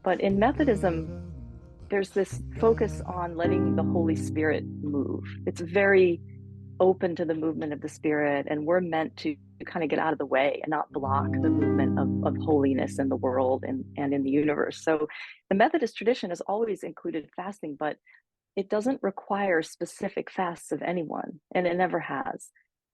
But in Methodism, there's this focus on letting the Holy Spirit move. It's very open to the movement of the Spirit, and we're meant to kind of get out of the way and not block the movement of holiness in the world and in the universe. So the Methodist tradition has always included fasting, but it doesn't require specific fasts of anyone, and it never has.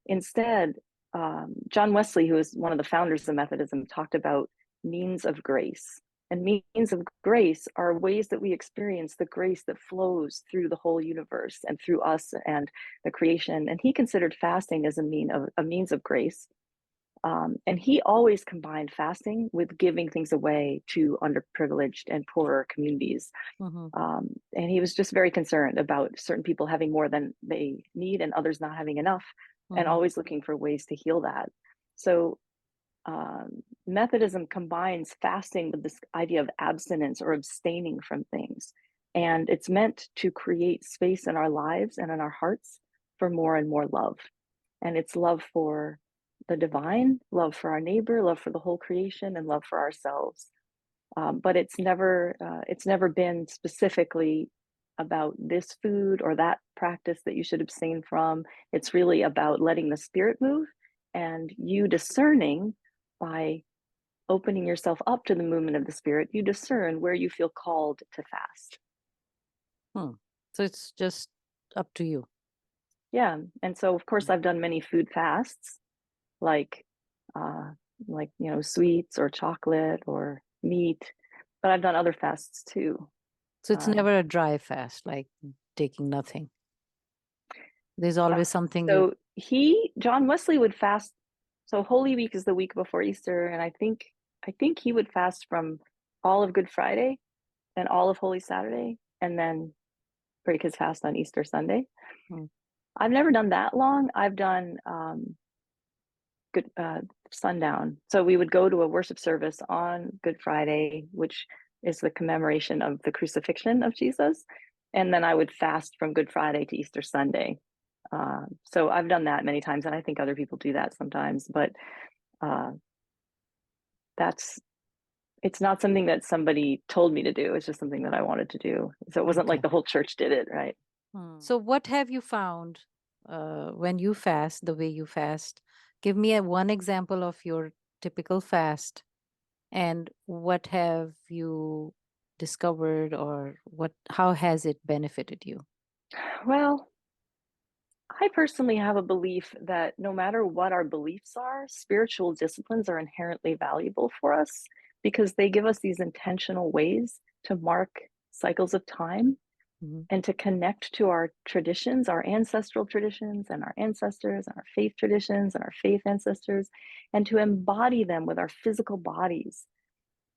Instead, John Wesley, who is one of the founders of Methodism, talked about means of grace. And means of grace are ways that we experience the grace that flows through the whole universe and through us and the creation. And he considered fasting as a means of grace. And he always combined fasting with giving things away to underprivileged and poorer communities. Mm-hmm. And he was just very concerned about certain people having more than they need and others not having enough, and always looking for ways to heal that. So Methodism combines fasting with this idea of abstinence or abstaining from things. And it's meant to create space in our lives and in our hearts for more and more love. And it's love for the divine, love for our neighbor, love for the whole creation, and love for ourselves. But it's never been specifically about this food or that practice that you should abstain from. It's really about letting the Spirit move and you discerning by opening yourself up to the movement of the Spirit, you discern where you feel called to fast. So it's just up to you. Yeah. And so, of course, I've done many food fasts, like sweets or chocolate or meat, but I've done other fasts too. So it's never a dry fast, like taking nothing. There's always something. So John Wesley would fast. So Holy Week is the week before Easter, and I think he would fast from all of Good Friday and all of Holy Saturday, and then break his fast on Easter Sunday. I've never done that long. I've done good sundown. So we would go to a worship service on Good Friday, which is the commemoration of the crucifixion of Jesus, and then I would fast from Good Friday to Easter Sunday. So I've done that many times, and I think other people do that sometimes, but it's not something that somebody told me to do. It's just something that I wanted to do. So it wasn't like the whole church did it, right? So what have you found when you fast, the way you fast? Give me one example of your typical fast, and what have you discovered, or how has it benefited you? Well, I personally have a belief that no matter what our beliefs are, spiritual disciplines are inherently valuable for us because they give us these intentional ways to mark cycles of time and to connect to our traditions, our ancestral traditions and our ancestors and our faith traditions and our faith ancestors, and to embody them with our physical bodies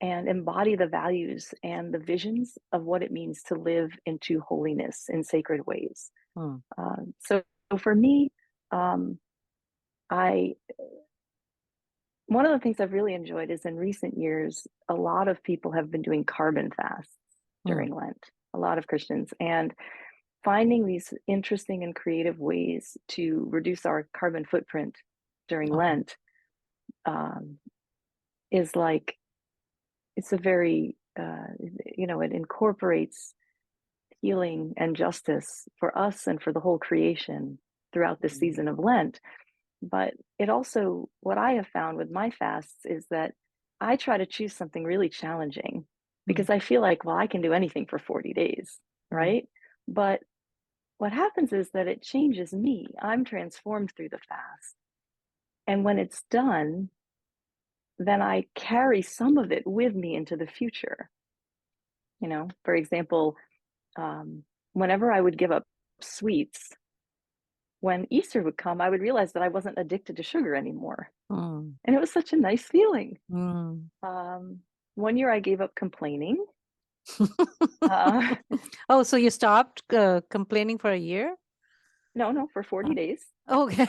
and embody the values and the visions of what it means to live into holiness in sacred ways. So for me, one of the things I've really enjoyed is in recent years, a lot of people have been doing carbon fasts during Lent, a lot of Christians, and finding these interesting and creative ways to reduce our carbon footprint during Lent is like, it's a very, it incorporates healing and justice for us and for the whole creation throughout the season of Lent. But it also, what I have found with my fasts is that I try to choose something really challenging because I feel like, well, I can do anything for 40 days, right? But what happens is that it changes me. I'm transformed through the fast. And when it's done, then I carry some of it with me into the future. For example, whenever I would give up sweets, when Easter would come, I would realize that I wasn't addicted to sugar anymore. And it was such a nice feeling. One year I gave up complaining. So you stopped complaining for a year? No, for 40 days. Okay.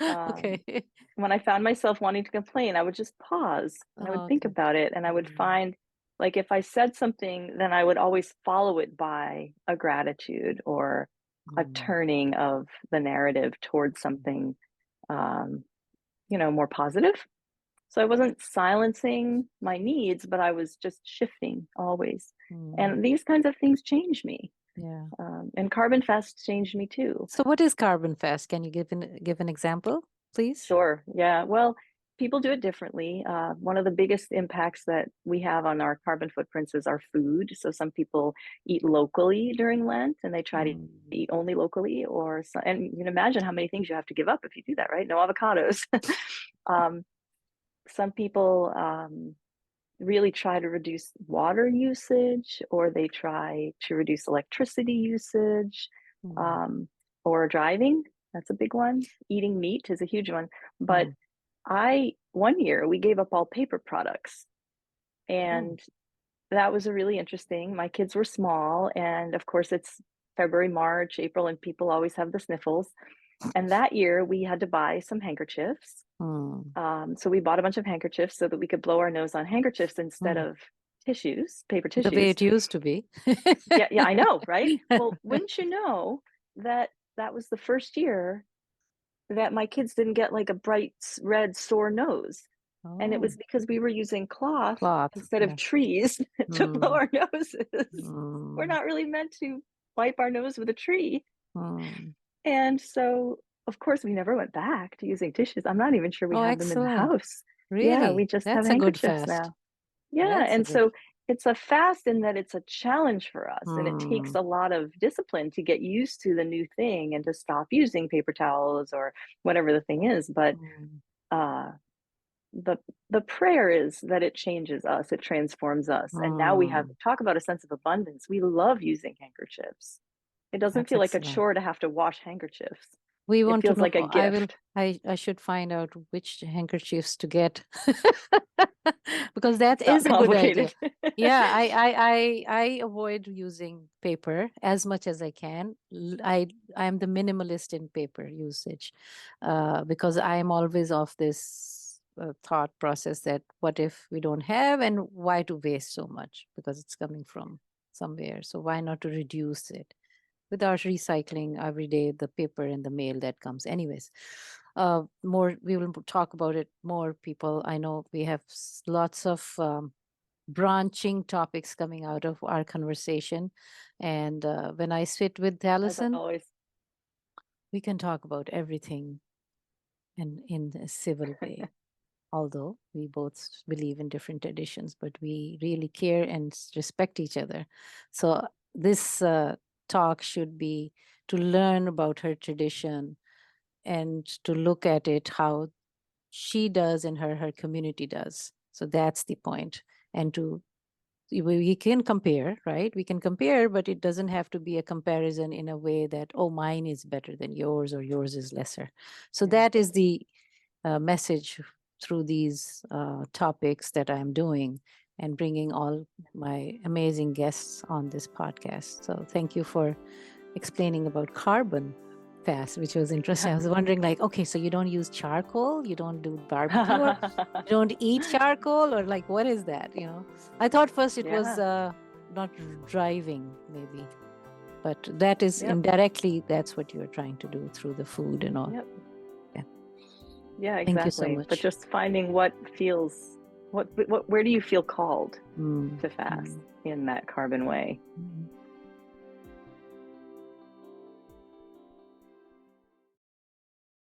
Okay. When I found myself wanting to complain, I would just pause and I would think about it, and I would find, like, if I said something, then I would always follow it by a gratitude or a turning of the narrative towards something, more positive. So I wasn't silencing my needs, but I was just shifting always. And these kinds of things changed me. Yeah. And carbon fast changed me too. So what is carbon fast? Can you give an example, please? Sure. Yeah. Well, people do it differently. One of the biggest impacts that we have on our carbon footprints is our food. So some people eat locally during Lent and they try to eat only locally, and you can imagine how many things you have to give up if you do that, right? No avocados. Some people really try to reduce water usage, or they try to reduce electricity usage, or driving. That's a big one. Eating meat is a huge one. But one year we gave up all paper products, and that was a really interesting. My kids were small, and of course it's February, March, April, and people always have the sniffles. And that year we had to buy some handkerchiefs. So we bought a bunch of handkerchiefs so that we could blow our nose on handkerchiefs instead of tissues, paper tissues. The way it used to be. Yeah, I know, right? Well, wouldn't you know that was the first year that my kids didn't get like a bright red sore nose. And it was because we were using cloth instead of trees to blow our noses. We're not really meant to wipe our nose with a tree. And so, of course, we never went back to using tissues. I'm not even sure we have them in the house. Really? Yeah, we just have That's a good handkerchiefs fast. now. Yeah, and so it's a fast in that it's a challenge for us, and it takes a lot of discipline to get used to the new thing and to stop using paper towels or whatever the thing is. But the prayer is that it changes us, it transforms us, and now we have talk about a sense of abundance. We love using handkerchiefs. It doesn't feel like a chore to have to wash handkerchiefs. We want It feels to know. like a gift. I should find out which handkerchiefs to get because that It's not is a good idea. complicated. Yeah, I avoid using paper as much as I can. I'm the minimalist in paper usage because I'm always of this thought process that what if we don't have, and why to waste so much because it's coming from somewhere. So why not to reduce it? Without recycling every day the paper and the mail that comes anyways. We will talk about it more, people. I know we have lots of branching topics coming out of our conversation, and when I sit with Tallessyn, we can talk about everything in a civil way. Although we both believe in different traditions, but we really care and respect each other. So this talk should be to learn about her tradition and to look at it how she does and her community does. So that's the point. And we can compare, right? We can compare, but it doesn't have to be a comparison in a way that, oh, mine is better than yours or yours is lesser. So that is the message through these topics that I'm doing and bringing all my amazing guests on this podcast. So thank you for explaining about carbon fast, which was interesting. I was wondering, like, okay, so you don't use charcoal, you don't do barbecue, or you don't eat charcoal, or like, what is that? You know, I thought first it was not driving, maybe, but that is indirectly, that's what you're trying to do through the food and all. Yeah, exactly. Thank you so much. But just finding what feels, where do you feel called to fast in that carbon way?